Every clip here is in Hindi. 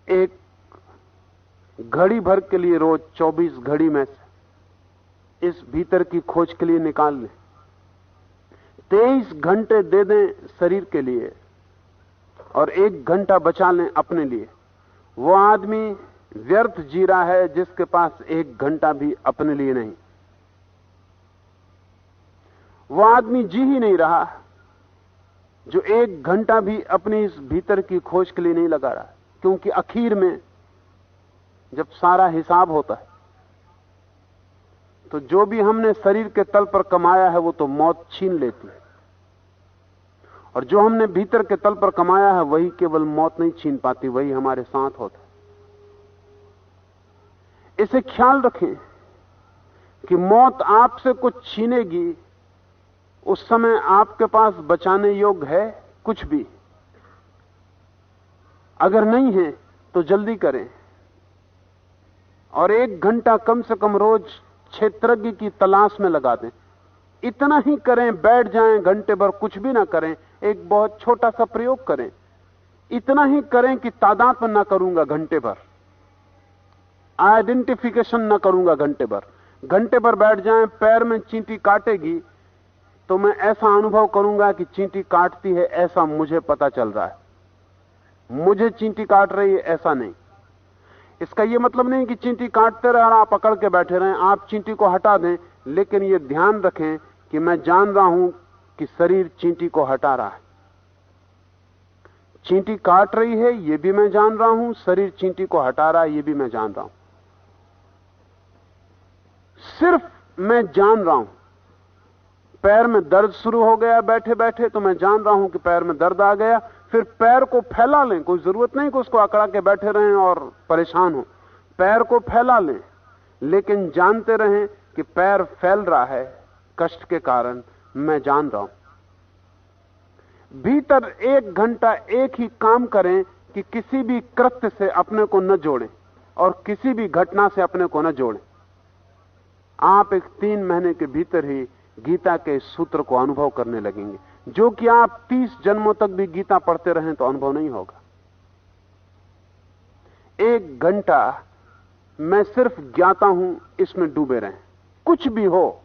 एक घड़ी भर के लिए रोज 24 घड़ी में से इस भीतर की खोज के लिए निकाल लें, 23 घंटे दे दें शरीर के लिए और 1 घंटा बचा लें अपने लिए, वो आदमी व्यर्थ जी रहा है जिसके पास 1 घंटा भी अपने लिए नहीं। वो आदमी जी ही नहीं रहा जो 1 घंटा भी अपनी इस भीतर की खोज के लिए नहीं लगा रहा, क्योंकि आखिर में जब सारा हिसाब होता है तो जो भी हमने शरीर के तल पर कमाया है वो तो मौत छीन लेती है, और जो हमने भीतर के तल पर कमाया है वही केवल मौत नहीं छीन पाती, वही हमारे साथ होता है। इसे ख्याल रखें कि मौत आपसे कुछ छीनेगी, उस समय आपके पास बचाने योग्य है कुछ भी? अगर नहीं है तो जल्दी करें और 1 घंटा कम से कम रोज क्षेत्रज्ञ की तलाश में लगा दें। इतना ही करें, बैठ जाएं घंटे भर कुछ भी ना करें, एक बहुत छोटा सा प्रयोग करें। इतना ही करें कि तादाद ना करूंगा घंटे भर, आइडेंटिफिकेशन ना करूंगा घंटे भर बैठ जाएं। पैर में चींटी काटेगी तो मैं ऐसा अनुभव करूंगा कि चींटी काटती है, ऐसा मुझे पता चल रहा है। मुझे चींटी काट रही है ऐसा नहीं। इसका यह मतलब नहीं कि चींटी काटते रहे और आप पकड़ के बैठे रहें, आप चींटी को हटा दें, लेकिन यह ध्यान रखें कि मैं जान रहा हूं कि शरीर चींटी को हटा रहा है। चींटी काट रही है यह भी मैं जान रहा हूं, शरीर चींटी को हटा रहा है यह भी मैं जान रहा हूं। सिर्फ मैं जान रहा हूं। पैर में दर्द शुरू हो गया बैठे बैठे तो मैं जान रहा हूं कि पैर में दर्द आ गया, फिर पैर को फैला लें। कोई जरूरत नहीं कि उसको अकड़ा के बैठे रहें और परेशान हो, पैर को फैला लें, लेकिन जानते रहें कि पैर फैल रहा है कष्ट के कारण, मैं जान रहा हूं। भीतर 1 घंटा एक ही काम करें कि किसी भी कृत्य से अपने को न जोड़ें और किसी भी घटना से अपने को न जोड़ें। आप एक 3 महीने के भीतर ही गीता के इस सूत्र को अनुभव करने लगेंगे, जो कि आप 30 जन्मों तक भी गीता पढ़ते रहें तो अनुभव नहीं होगा। 1 घंटा मैं सिर्फ ज्ञाता हूं, इसमें डूबे रहें। कुछ भी हो,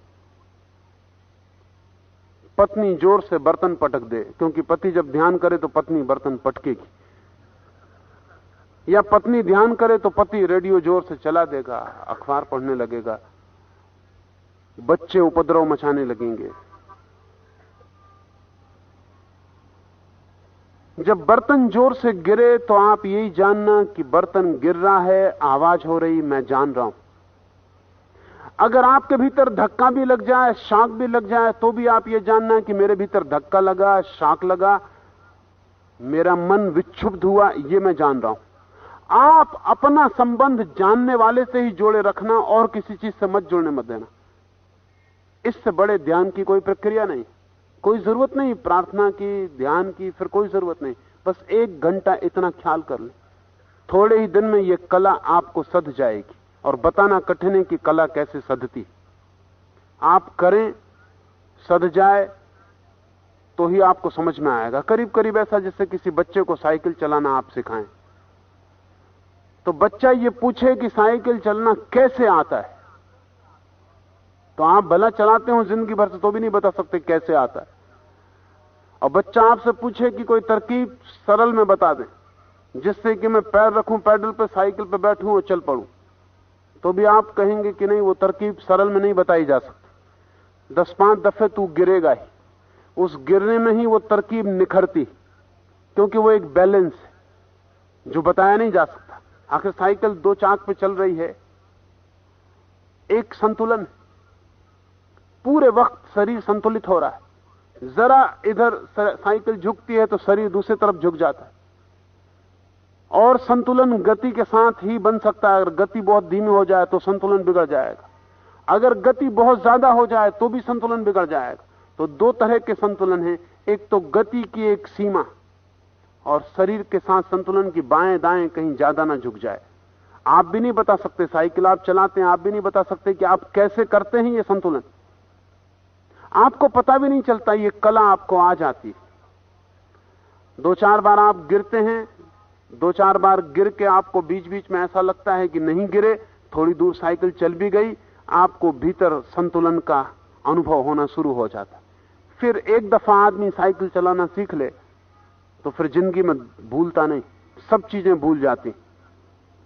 पत्नी जोर से बर्तन पटक दे, क्योंकि पति जब ध्यान करे तो पत्नी बर्तन पटकेगी, या पत्नी ध्यान करे तो पति रेडियो जोर से चला देगा, अखबार पढ़ने लगेगा, बच्चे उपद्रव मचाने लगेंगे। जब बर्तन जोर से गिरे तो आप यही जानना कि बर्तन गिर रहा है, आवाज हो रही, मैं जान रहा हूं। अगर आपके भीतर धक्का भी लग जाए, शॉक भी लग जाए, तो भी आप ये जानना कि मेरे भीतर धक्का लगा, शॉक लगा, मेरा मन विक्षुब्ध हुआ, ये मैं जान रहा हूं। आप अपना संबंध जानने वाले से ही जोड़े रखना और किसी चीज से मत जोड़ने मत देना। इससे बड़े ध्यान की कोई प्रक्रिया नहीं, कोई जरूरत नहीं प्रार्थना की, ध्यान की, फिर कोई जरूरत नहीं। बस 1 घंटा इतना ख्याल कर लें, थोड़े ही दिन में यह कला आपको सध जाएगी। और बताना कठिन है कि कला कैसे सधती। आप करें, सध जाए तो ही आपको समझ में आएगा। करीब करीब ऐसा जैसे किसी बच्चे को साइकिल चलाना आप सिखाएं, तो बच्चा ये पूछे कि साइकिल चलना कैसे आता है, तो आप भला चलाते हो जिंदगी भर से तो भी नहीं बता सकते कैसे आता है। और बच्चा आपसे पूछे कि कोई तरकीब सरल में बता दे जिससे कि मैं पैर रखूं पैडल पे, साइकिल पे बैठूं और चल पड़ूं, तो भी आप कहेंगे कि नहीं, वो तरकीब सरल में नहीं बताई जा सकती। 10-5 दफे तू गिरेगा ही, उस गिरने में ही वो तरकीब निखरती, क्योंकि वो एक बैलेंस है जो बताया नहीं जा सकता। आखिर साइकिल 2 चाक पे चल रही है, एक संतुलन, पूरे वक्त शरीर संतुलित हो रहा है। जरा इधर साइकिल झुकती है तो शरीर दूसरी तरफ झुक जाता है, और संतुलन गति के साथ ही बन सकता है। अगर गति बहुत धीमी हो जाए तो संतुलन बिगड़ जाएगा, अगर गति बहुत ज्यादा हो जाए तो भी संतुलन बिगड़ जाएगा। तो 2 तरह के संतुलन हैं, एक तो गति की एक सीमा, और शरीर के साथ संतुलन की बाएं दाएं कहीं ज्यादा ना झुक जाए। आप भी नहीं बता सकते, साइकिल आप चलाते हैं, आप भी नहीं बता सकते कि आप कैसे करते हैं ये संतुलन, आपको पता भी नहीं चलता, ये कला आपको आ जाती है। 2-4 बार आप गिरते हैं, 2-4 बार गिर के आपको बीच बीच में ऐसा लगता है कि नहीं गिरे, थोड़ी दूर साइकिल चल भी गई, आपको भीतर संतुलन का अनुभव होना शुरू हो जाता। फिर एक दफा आदमी साइकिल चलाना सीख ले तो फिर जिंदगी में भूलता नहीं, सब चीजें भूल जाती।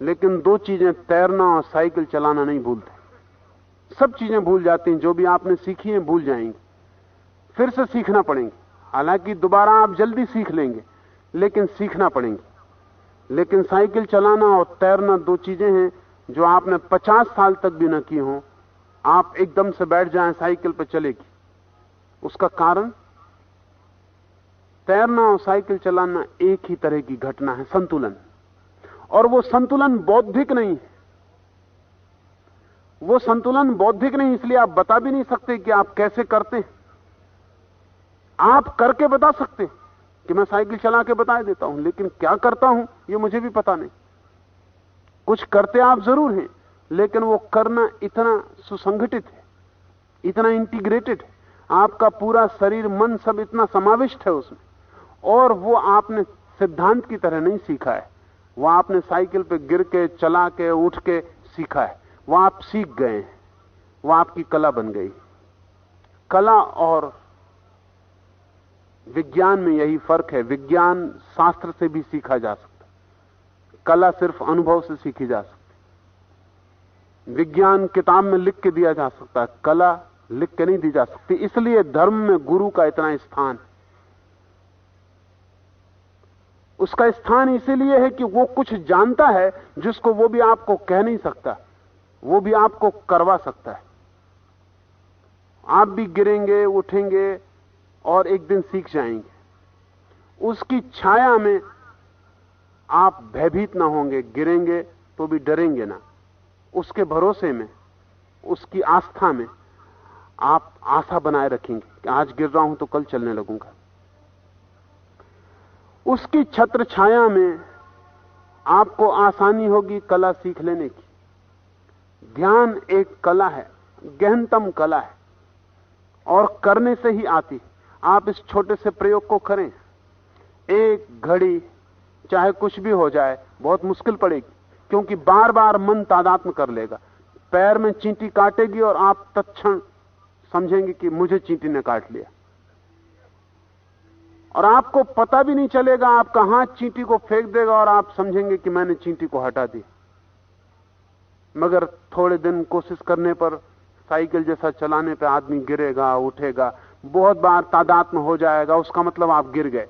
लेकिन 2 चीजें, तैरना और साइकिल चलाना, नहीं भूलते। सब चीजें भूल जाती हैं, जो भी आपने सीखी हैं भूल जाएंगी, फिर से सीखना पड़ेंगे। हालांकि दोबारा आप जल्दी सीख लेंगे, लेकिन सीखना पड़ेंगे। लेकिन साइकिल चलाना और तैरना 2 चीजें हैं जो आपने 50 साल तक भी न की हो, आप एकदम से बैठ जाएं साइकिल पर चलेगी। उसका कारण, तैरना और साइकिल चलाना एक ही तरह की घटना है, संतुलन। और वो संतुलन बौद्धिक नहीं है। वो संतुलन बौद्धिक नहीं, इसलिए आप बता भी नहीं सकते कि आप कैसे करते हैं। आप करके बता सकते कि मैं साइकिल चला के बता देता हूं, लेकिन क्या करता हूं ये मुझे भी पता नहीं। कुछ करते आप जरूर हैं, लेकिन वो करना इतना सुसंगठित है, इतना इंटीग्रेटेड है, आपका पूरा शरीर मन सब इतना समाविष्ट है उसमें। और वो आपने सिद्धांत की तरह नहीं सीखा है, वो आपने साइकिल पे गिर के, चला के, उठ के सीखा है। वो आप सीख गए हैं, वो आपकी कला बन गई। कला और विज्ञान में यही फर्क है। विज्ञान शास्त्र से भी सीखा जा सकता, कला सिर्फ अनुभव से सीखी जा सकती। विज्ञान किताब में लिख के दिया जा सकता है, कला लिख के नहीं दी जा सकती। इसलिए धर्म में गुरु का इतना स्थान। उसका स्थान इसीलिए है कि वो कुछ जानता है जिसको वो भी आपको कह नहीं सकता, वो भी आपको करवा सकता है। आप भी गिरेंगे, उठेंगे और एक दिन सीख जाएंगे। उसकी छाया में आप भयभीत ना होंगे, गिरेंगे तो भी डरेंगे ना। उसके भरोसे में, उसकी आस्था में आप आशा बनाए रखेंगे कि आज गिर रहा हूं तो कल चलने लगूंगा। उसकी छत्र छाया में आपको आसानी होगी कला सीख लेने की। ध्यान एक कला है, गहनतम कला है, और करने से ही आती। आप इस छोटे से प्रयोग को करें। एक घड़ी चाहे कुछ भी हो जाए, बहुत मुश्किल पड़ेगी, क्योंकि बार बार मन तादात्म्य कर लेगा। पैर में चींटी काटेगी और आप तत्क्षण समझेंगे कि मुझे चींटी ने काट लिया, और आपको पता भी नहीं चलेगा। आपका हाथ चींटी को फेंक देगा और आप समझेंगे कि मैंने चींटी को हटा दी। मगर थोड़े दिन कोशिश करने पर, साइकिल जैसा चलाने पे आदमी गिरेगा, उठेगा, बहुत बार तादात्म्य हो जाएगा, उसका मतलब आप गिर गए।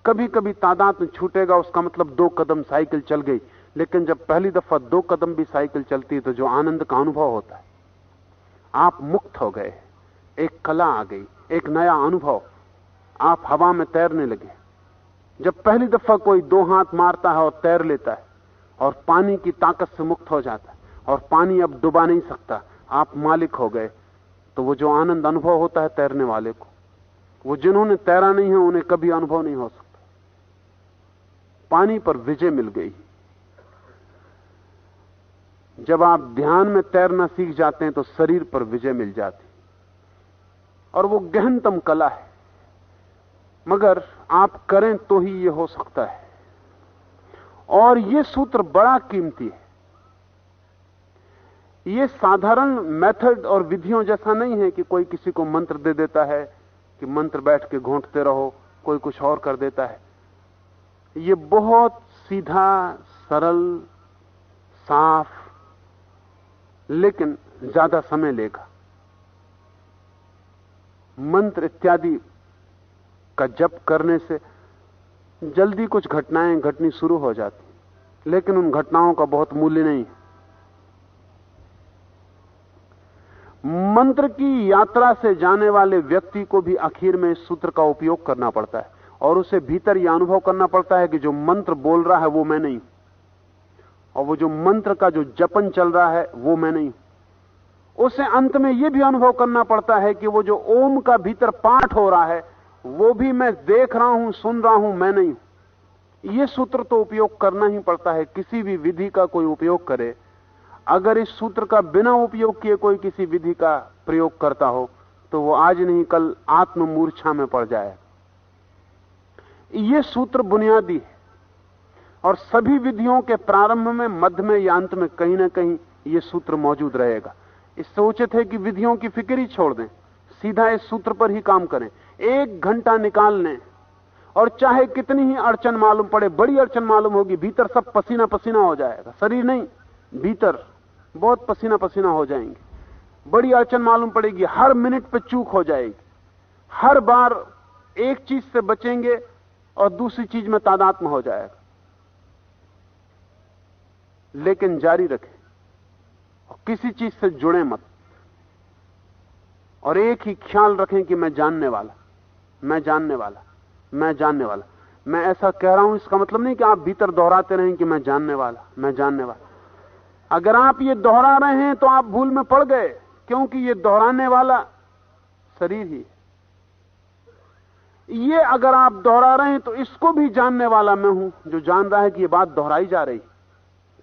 कभी कभी तादात्म्य छूटेगा, उसका मतलब 2 कदम साइकिल चल गई। लेकिन जब पहली दफा 2 कदम भी साइकिल चलती है तो जो आनंद का अनुभव होता है, आप मुक्त हो गए, एक कला आ गई, एक नया अनुभव। आप हवा में तैरने लगे। जब पहली दफा कोई 2 हाथ मारता है और तैर लेता है और पानी की ताकत से मुक्त हो जाता है और पानी अब डुबा नहीं सकता, आप मालिक हो गए, तो वो जो आनंद अनुभव होता है तैरने वाले को, वो जिन्होंने तैरा नहीं है उन्हें कभी अनुभव नहीं हो सकता। पानी पर विजय मिल गई। जब आप ध्यान में तैरना सीख जाते हैं तो शरीर पर विजय मिल जाती, और वो गहनतम कला है। मगर आप करें तो ही ये हो सकता है। और ये सूत्र बड़ा कीमती है। ये साधारण मेथड और विधियों जैसा नहीं है कि कोई किसी को मंत्र दे देता है कि मंत्र बैठ के घोंटते रहो, कोई कुछ और कर देता है। ये बहुत सीधा, सरल, साफ, लेकिन ज्यादा समय लेगा। मंत्र इत्यादि का जप करने से जल्दी कुछ घटनाएं घटनी शुरू हो जाती, लेकिन उन घटनाओं का बहुत मूल्य नहीं है। मंत्र की यात्रा से जाने वाले व्यक्ति को भी आखिर में इस सूत्र का उपयोग करना पड़ता है, और उसे भीतर यह अनुभव करना पड़ता है कि जो मंत्र बोल रहा है वो मैं नहीं, और वो जो मंत्र का जो जपन चल रहा है वो मैं नहीं। उसे अंत में यह भी अनुभव करना पड़ता है कि वो जो ओम का भीतर पाठ हो रहा है वो भी मैं देख रहा हूं, सुन रहा हूं, मैं नहीं। ये सूत्र तो उपयोग करना ही पड़ता है। किसी भी विधि का कोई उपयोग करे, अगर इस सूत्र का बिना उपयोग किए कोई किसी विधि का प्रयोग करता हो तो वो आज नहीं कल आत्म मूर्छा में पड़ जाए। ये सूत्र बुनियादी है। और सभी विधियों के प्रारंभ में, मध्य में या अंत में कहीं ना कहीं यह सूत्र मौजूद रहेगा। इससे उचित है कि विधियों की फिक्र ही छोड़ दें, सीधा इस सूत्र पर ही काम करें। 1 घंटा निकाल लें और चाहे कितनी ही अड़चन मालूम पड़े, बड़ी अड़चन मालूम होगी, भीतर सब पसीना पसीना हो जाएगा, शरीर नहीं, भीतर बहुत पसीना पसीना हो जाएंगे। बड़ी अड़चन मालूम पड़ेगी, हर मिनट पे चूक हो जाएगी, हर बार एक चीज से बचेंगे और दूसरी चीज में तादात्म्य हो जाएगा। लेकिन जारी रखें और किसी चीज से जुड़े मत, और एक ही ख्याल रखें कि मैं जानने वाला, मैं जानने वाला, मैं जानने वाला। मैं ऐसा कह रहा हूं इसका मतलब नहीं कि आप भीतर दोहराते रहें कि मैं जानने वाला, मैं जानने वाला। अगर आप ये दोहरा रहे हैं तो आप भूल में पड़ गए, क्योंकि ये दोहराने वाला शरीर ही है। ये अगर आप दोहरा रहे हैं तो इसको भी जानने वाला मैं हूं, जो जान रहा है कि ये बात दोहराई जा रही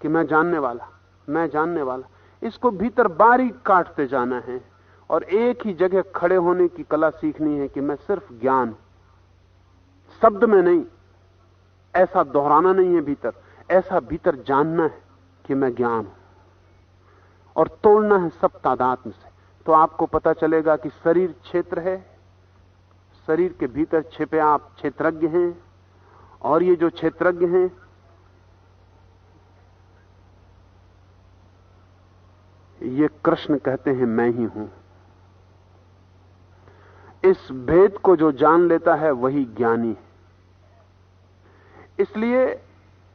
कि मैं जानने वाला, मैं जानने वाला। इसको भीतर बारीक काटते जाना है और एक ही जगह खड़े होने की कला सीखनी है कि मैं सिर्फ ज्ञान, शब्द में नहीं, ऐसा दोहराना नहीं है भीतर, ऐसा भीतर जानना है कि मैं ज्ञान हूं, और तोड़ना है सब तादात्म्य से। तो आपको पता चलेगा कि शरीर क्षेत्र है, शरीर के भीतर छिपे आप क्षेत्रज्ञ हैं, और ये जो क्षेत्रज्ञ हैं ये कृष्ण कहते हैं मैं ही हूं। इस भेद को जो जान लेता है वही ज्ञानी है। इसलिए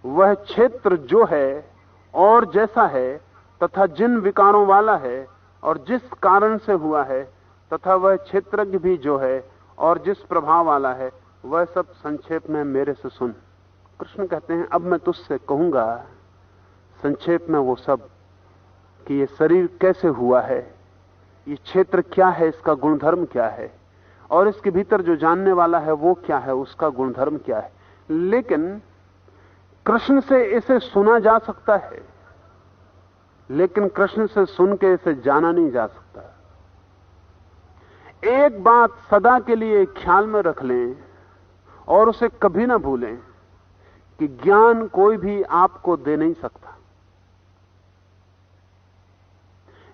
वह क्षेत्र जो है और जैसा है, तथा जिन विकारों वाला है और जिस कारण से हुआ है, तथा वह क्षेत्रज्ञ भी जो है और जिस प्रभाव वाला है, वह सब संक्षेप में मेरे से सुन। कृष्ण कहते हैं अब मैं तुझसे कहूंगा संक्षेप में वो सब, कि ये शरीर कैसे हुआ है, ये क्षेत्र क्या है, इसका गुणधर्म क्या है, और इसके भीतर जो जानने वाला है वो क्या है, उसका गुणधर्म क्या है। लेकिन कृष्ण से इसे सुना जा सकता है, लेकिन कृष्ण से सुन के इसे जाना नहीं जा सकता। एक बात सदा के लिए ख्याल में रख लें और उसे कभी ना भूलें कि ज्ञान कोई भी आपको दे नहीं सकता।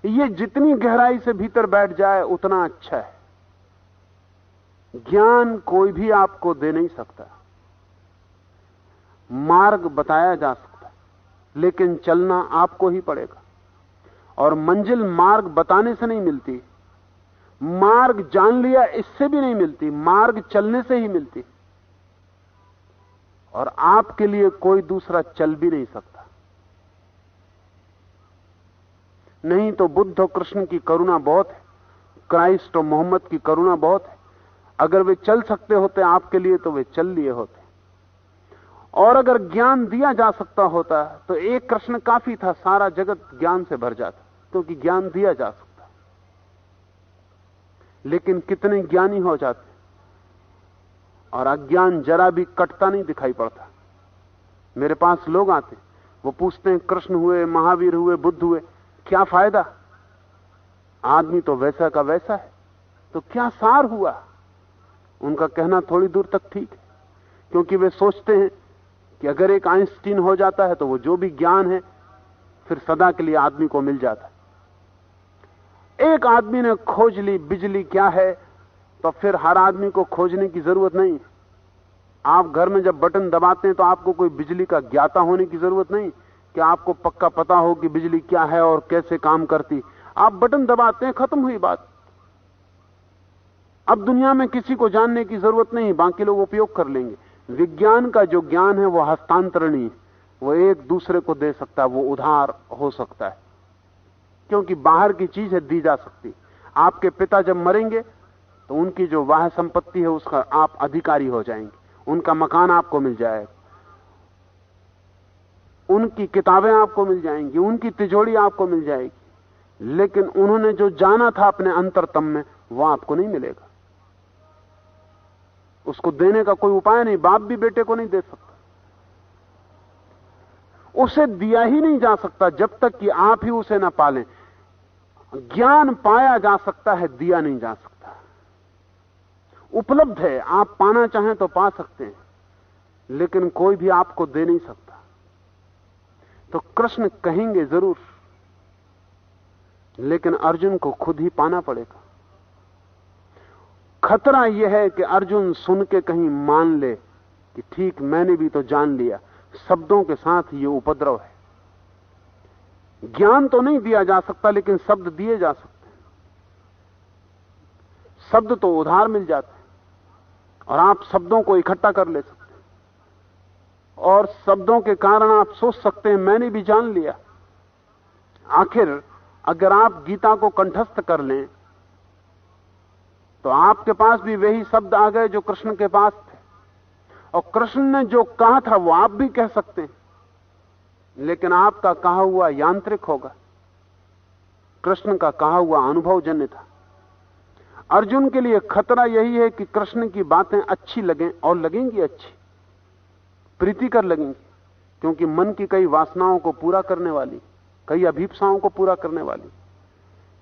ये जितनी गहराई से भीतर बैठ जाए उतना अच्छा है। ज्ञान कोई भी आपको दे नहीं सकता। मार्ग बताया जा सकता, लेकिन चलना आपको ही पड़ेगा, और मंजिल मार्ग बताने से नहीं मिलती, मार्ग जान लिया इससे भी नहीं मिलती, मार्ग चलने से ही मिलती, और आपके लिए कोई दूसरा चल भी नहीं सकता। नहीं तो बुद्ध और कृष्ण की करुणा बहुत है, क्राइस्ट और मोहम्मद की करुणा बहुत है। अगर वे चल सकते होते आपके लिए तो वे चल लिए होते, और अगर ज्ञान दिया जा सकता होता तो एक कृष्ण काफी था, सारा जगत ज्ञान से भर जाता, क्योंकि ज्ञान दिया जा सकता। लेकिन कितने ज्ञानी हो जाते और अज्ञान जरा भी कटता नहीं दिखाई पड़ता। मेरे पास लोग आते, वो पूछते हैं कृष्ण हुए, महावीर हुए, बुद्ध हुए, क्या फायदा? आदमी तो वैसा का वैसा है, तो क्या सार हुआ? उनका कहना थोड़ी दूर तक ठीक है, क्योंकि वे सोचते हैं कि अगर एक आइंस्टीन हो जाता है तो वो जो भी ज्ञान है फिर सदा के लिए आदमी को मिल जाता है। एक आदमी ने खोज ली बिजली क्या है, तो फिर हर आदमी को खोजने की जरूरत नहीं। आप घर में जब बटन दबाते हैं तो आपको कोई बिजली का ज्ञाता होने की जरूरत नहीं कि आपको पक्का पता हो कि बिजली क्या है और कैसे काम करती। आप बटन दबाते हैं, खत्म हुई बात। अब दुनिया में किसी को जानने की जरूरत नहीं, बाकी लोग उपयोग कर लेंगे। विज्ञान का जो ज्ञान है वो हस्तांतरणीय, वो एक दूसरे को दे सकता है, वो उधार हो सकता है, क्योंकि बाहर की चीज है, दी जा सकती। आपके पिता जब मरेंगे तो उनकी जो वाह संपत्ति है उसका आप अधिकारी हो जाएंगे, उनका मकान आपको मिल जाएगा, उनकी किताबें आपको मिल जाएंगी, उनकी तिजोरी आपको मिल जाएगी, लेकिन उन्होंने जो जाना था अपने अंतरतम में वो आपको नहीं मिलेगा। उसको देने का कोई उपाय नहीं, बाप भी बेटे को नहीं दे सकता, उसे दिया ही नहीं जा सकता जब तक कि आप ही उसे ना पालें। ज्ञान पाया जा सकता है, दिया नहीं जा सकता। उपलब्ध है, आप पाना चाहें तो पा सकते हैं, लेकिन कोई भी आपको दे नहीं सकता। तो कृष्ण कहेंगे जरूर, लेकिन अर्जुन को खुद ही पाना पड़ेगा। खतरा यह है कि अर्जुन सुन के कहीं मान ले कि ठीक मैंने भी तो जान लिया। शब्दों के साथ ये उपद्रव है। ज्ञान तो नहीं दिया जा सकता, लेकिन शब्द दिए जा सकते हैं। शब्द तो उधार मिल जाते हैं और आप शब्दों को इकट्ठा कर ले सकते हैं, और शब्दों के कारण आप सोच सकते हैं मैंने भी जान लिया। आखिर अगर आप गीता को कंठस्थ कर लें तो आपके पास भी वही शब्द आ गए जो कृष्ण के पास थे, और कृष्ण ने जो कहा था वो आप भी कह सकते हैं, लेकिन आपका कहा हुआ यांत्रिक होगा, कृष्ण का कहा हुआ अनुभवजन्य था। अर्जुन के लिए खतरा यही है कि कृष्ण की बातें अच्छी लगें, और लगेंगी अच्छी, प्रीतिकर लगेंगी, क्योंकि मन की कई वासनाओं को पूरा करने वाली, कई अभीप्साओं को पूरा करने वाली।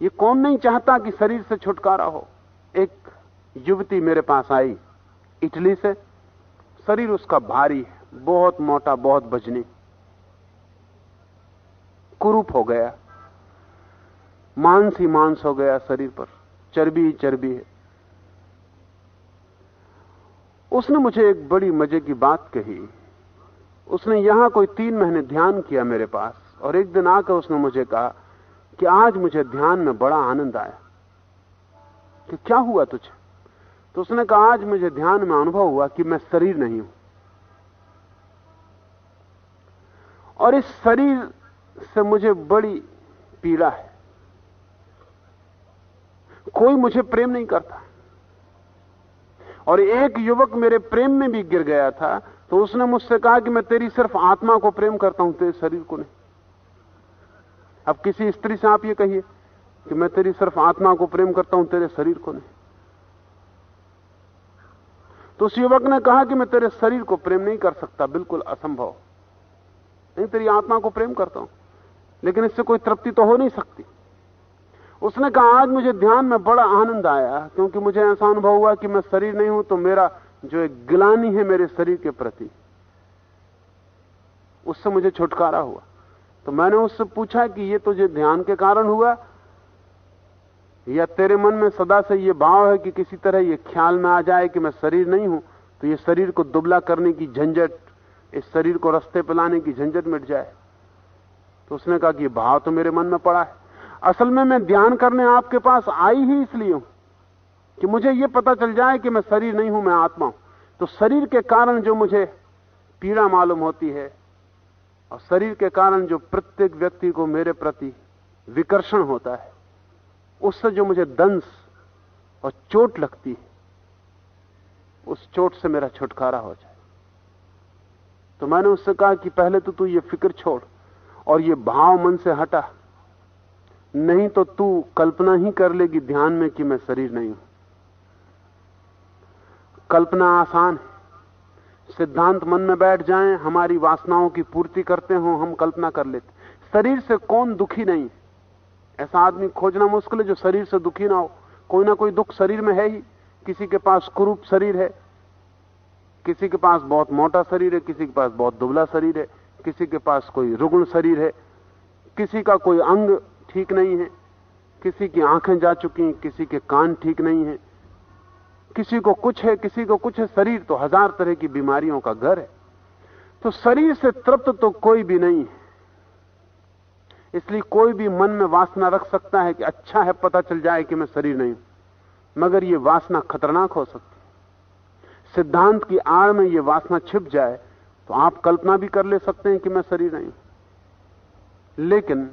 ये कौन नहीं चाहता कि शरीर से छुटकारा हो। एक युवती मेरे पास आई इटली से, शरीर उसका भारी है, बहुत मोटा, बहुत वजनी, कुरूप हो गया, मांस ही मांस हो गया शरीर पर, चर्बी ही चर्बी है। उसने मुझे एक बड़ी मजे की बात कही। उसने यहां कोई 3 महीने ध्यान किया मेरे पास, और एक दिन आकर उसने मुझे कहा कि आज मुझे ध्यान में बड़ा आनंद आया। कि क्या हुआ तुझे? तो उसने कहा आज मुझे ध्यान में अनुभव हुआ कि मैं शरीर नहीं हूं, और इस शरीर से मुझे बड़ी पीड़ा है। कोई मुझे प्रेम नहीं करता, और एक युवक मेरे प्रेम में भी गिर गया था, तो उसने मुझसे कहा कि मैं तेरी सिर्फ आत्मा को प्रेम करता हूं, तेरे शरीर को नहीं। अब किसी स्त्री से आप ये कहिए कि मैं तेरी सिर्फ आत्मा को प्रेम करता हूं, तेरे शरीर को नहीं। तो उस युवक ने कहा कि मैं तेरे शरीर को प्रेम नहीं कर सकता, बिल्कुल असंभव। नहीं, तेरी आत्मा को प्रेम करता हूं, लेकिन इससे कोई तृप्ति तो हो नहीं सकती। उसने कहा आज मुझे ध्यान में बड़ा आनंद आया, क्योंकि मुझे ऐसा अनुभव हुआ कि मैं शरीर नहीं हूं, तो मेरा जो एक गिलानी है मेरे शरीर के प्रति, उससे मुझे छुटकारा हुआ। तो मैंने उससे पूछा कि ये तुझे ध्यान के कारण हुआ, या तेरे मन में सदा से ये भाव है कि किसी तरह ये ख्याल में आ जाए कि मैं शरीर नहीं हूं, तो ये शरीर को दुबला करने की झंझट, इस शरीर को रास्ते पे लाने की झंझट मिट जाए। तो उसने कहा कि ये भाव तो मेरे मन में पड़ा है। असल में मैं ध्यान करने आपके पास आई ही इसलिए हूं कि मुझे ये पता चल जाए कि मैं शरीर नहीं हूं, मैं आत्मा हूं। तो शरीर के कारण जो मुझे पीड़ा मालूम होती है, और शरीर के कारण जो प्रत्येक व्यक्ति को मेरे प्रति विकर्षण होता है, उससे जो मुझे दंश और चोट लगती है, उस चोट से मेरा छुटकारा हो जाए। तो मैंने उससे कहा कि पहले तो तू ये फिक्र छोड़ और ये भाव मन से हटा, नहीं तो तू कल्पना ही कर लेगी ध्यान में कि मैं शरीर नहीं हूं। कल्पना आसान है, सिद्धांत मन में बैठ जाएं, हमारी वासनाओं की पूर्ति करते हो, हम कल्पना कर लेते। शरीर से कौन दुखी नहीं? ऐसा आदमी खोजना मुश्किल है जो शरीर से दुखी ना हो। कोई ना कोई दुख शरीर में है ही। किसी के पास कुरूप शरीर है, किसी के पास बहुत मोटा शरीर है, किसी के पास बहुत दुबला शरीर है, किसी के पास कोई रुग्ण शरीर है, किसी का कोई अंग ठीक नहीं है, किसी की आंखें जा चुकी हैं, किसी के कान ठीक नहीं है, किसी को कुछ है, किसी को कुछ है। शरीर तो 1000 तरह की बीमारियों का घर है। तो शरीर से तृप्त तो कोई भी नहीं है। इसलिए कोई भी मन में वासना रख सकता है कि अच्छा है पता चल जाए कि मैं शरीर नहीं हूं, मगर यह वासना खतरनाक हो सकती है। सिद्धांत की आड़ में यह वासना छिप जाए तो आप कल्पना भी कर ले सकते हैं कि मैं शरीर नहीं हूं, लेकिन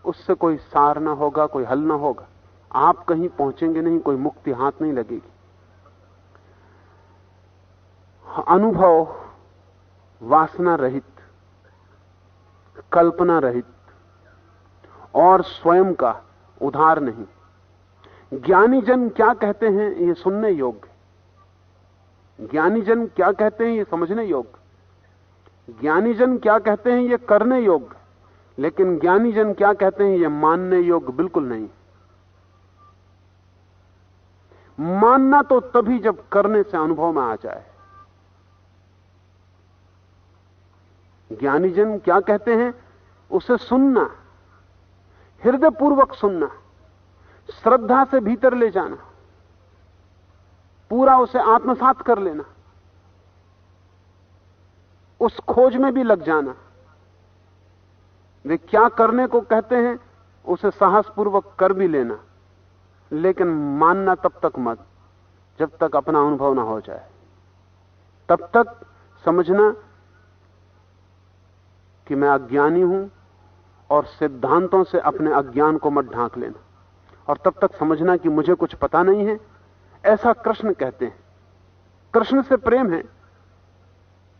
उससे कोई सार ना होगा, कोई हल ना होगा, आप कहीं पहुंचेंगे नहीं, कोई मुक्ति हाथ नहीं लगेगी। अनुभव वासना रहित, कल्पना रहित और स्वयं का उधार नहीं। ज्ञानी जन क्या कहते हैं ये सुनने योग्य, ज्ञानी जन क्या कहते हैं ये समझने योग्य, ज्ञानी जन क्या कहते हैं ये करने योग्य, लेकिन ज्ञानी जन क्या कहते हैं ये मानने योग्य बिल्कुल नहीं। मानना तो तभी जब करने से अनुभव में आ जाए। ज्ञानी जन क्या कहते हैं उसे सुनना, हृदयपूर्वक सुनना, श्रद्धा से भीतर ले जाना, पूरा उसे आत्मसात कर लेना, उस खोज में भी लग जाना। वे क्या करने को कहते हैं उसे साहसपूर्वक कर भी लेना, लेकिन मानना तब तक मत जब तक अपना अनुभव ना हो जाए। तब तक समझना कि मैं अज्ञानी हूं और सिद्धांतों से अपने अज्ञान को मत ढांक लेना, और तब तक समझना कि मुझे कुछ पता नहीं है। ऐसा कृष्ण कहते हैं। कृष्ण से प्रेम है,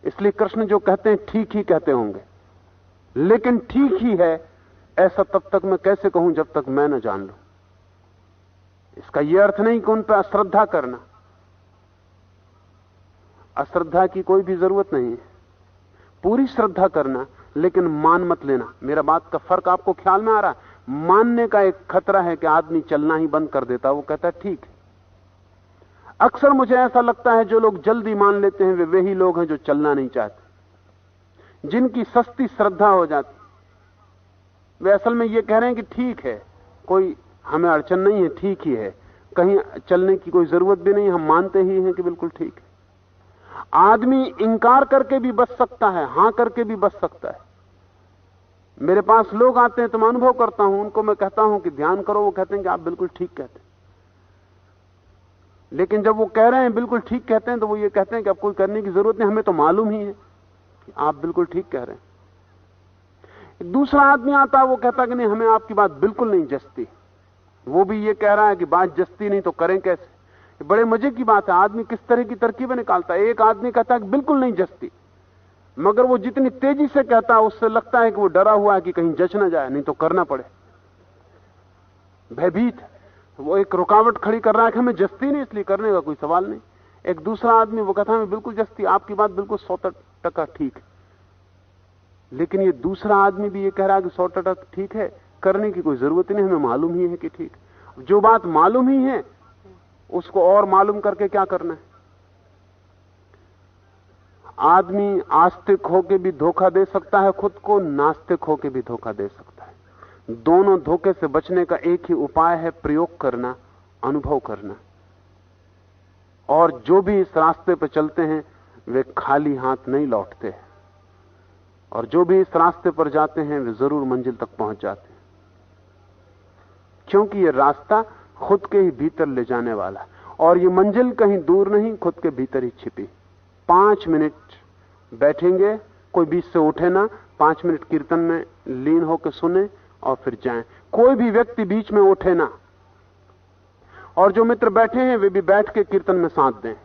इसलिए कृष्ण जो कहते हैं ठीक ही कहते होंगे, लेकिन ठीक ही है ऐसा तब तक मैं कैसे कहूं जब तक मैं न जान लूं। इसका यह अर्थ नहीं कि उन पर अश्रद्धा करना, अश्रद्धा की कोई भी जरूरत नहीं है, पूरी श्रद्धा करना, लेकिन मान मत लेना। मेरा बात का फर्क आपको ख्याल में आ रहा है? मानने का एक खतरा है कि आदमी चलना ही बंद कर देता, वो कहता है ठीक है। अक्सर मुझे ऐसा लगता है जो लोग जल्दी मान लेते हैं वे ही लोग हैं जो चलना नहीं चाहते, जिनकी सस्ती श्रद्धा हो जाती। वे असल में ये कह रहे हैं कि ठीक है, कोई हमें अड़चन नहीं है, ठीक ही है, कहीं चलने की कोई जरूरत भी नहीं, हम मानते ही हैं कि बिल्कुल ठीक है। आदमी इंकार करके भी बच सकता है, हां करके भी बच सकता है। मेरे पास लोग आते हैं तो मैं अनुभव करता हूं, उनको मैं कहता हूं कि ध्यान करो, वो कहते हैं कि आप बिल्कुल ठीक कहते हैं। लेकिन जब वो कह रहे हैं बिल्कुल ठीक कहते हैं तो वो ये कहते हैं कि अब कोई करने की जरूरत नहीं, हमें तो मालूम ही है कि आप बिल्कुल ठीक कह रहे हैं। दूसरा आदमी आता है, वो कहता है कि नहीं, हमें आपकी बात बिल्कुल नहीं जचती। वो भी ये कह रहा है कि बात जचती नहीं तो करें कैसे। बड़े मजे की बात है, आदमी किस तरह की तरकीबें निकालता है। एक आदमी कहता है कि बिल्कुल नहीं जचती, मगर वो जितनी तेजी से कहता है उससे लगता है कि वो डरा हुआ है कि कहीं जच ना जाए, नहीं तो करना पड़े, भयभीत। वो एक रुकावट खड़ी कर रहा है कि हमें जचती नहीं, इसलिए करने का कोई सवाल नहीं। एक दूसरा आदमी वो कहता है हमें बिल्कुल जचती, आपकी बात बिल्कुल 100% ठीक है। लेकिन ये दूसरा आदमी भी ये कह रहा है कि 100% ठीक है, करने की कोई जरूरत नहीं, हमें मालूम ही है कि ठीक। जो बात मालूम ही है उसको और मालूम करके क्या करना है। आदमी आस्तिक होके भी धोखा दे सकता है खुद को, नास्तिक होके भी धोखा दे सकता है। दोनों धोखे से बचने का एक ही उपाय है, प्रयोग करना, अनुभव करना। और जो भी इस रास्ते पर चलते हैं वे खाली हाथ नहीं लौटते, और जो भी इस रास्ते पर जाते हैं वे जरूर मंजिल तक पहुंच जाते हैं, क्योंकि ये रास्ता खुद के ही भीतर ले जाने वाला है, और ये मंजिल कहीं दूर नहीं, खुद के भीतर ही छिपी। 5 मिनट बैठेंगे, कोई बीच से उठे ना, 5 मिनट कीर्तन में लीन होकर सुने और फिर जाएं। कोई भी व्यक्ति बीच में उठे ना, और जो मित्र बैठे हैं वे भी बैठ के कीर्तन में साथ दें।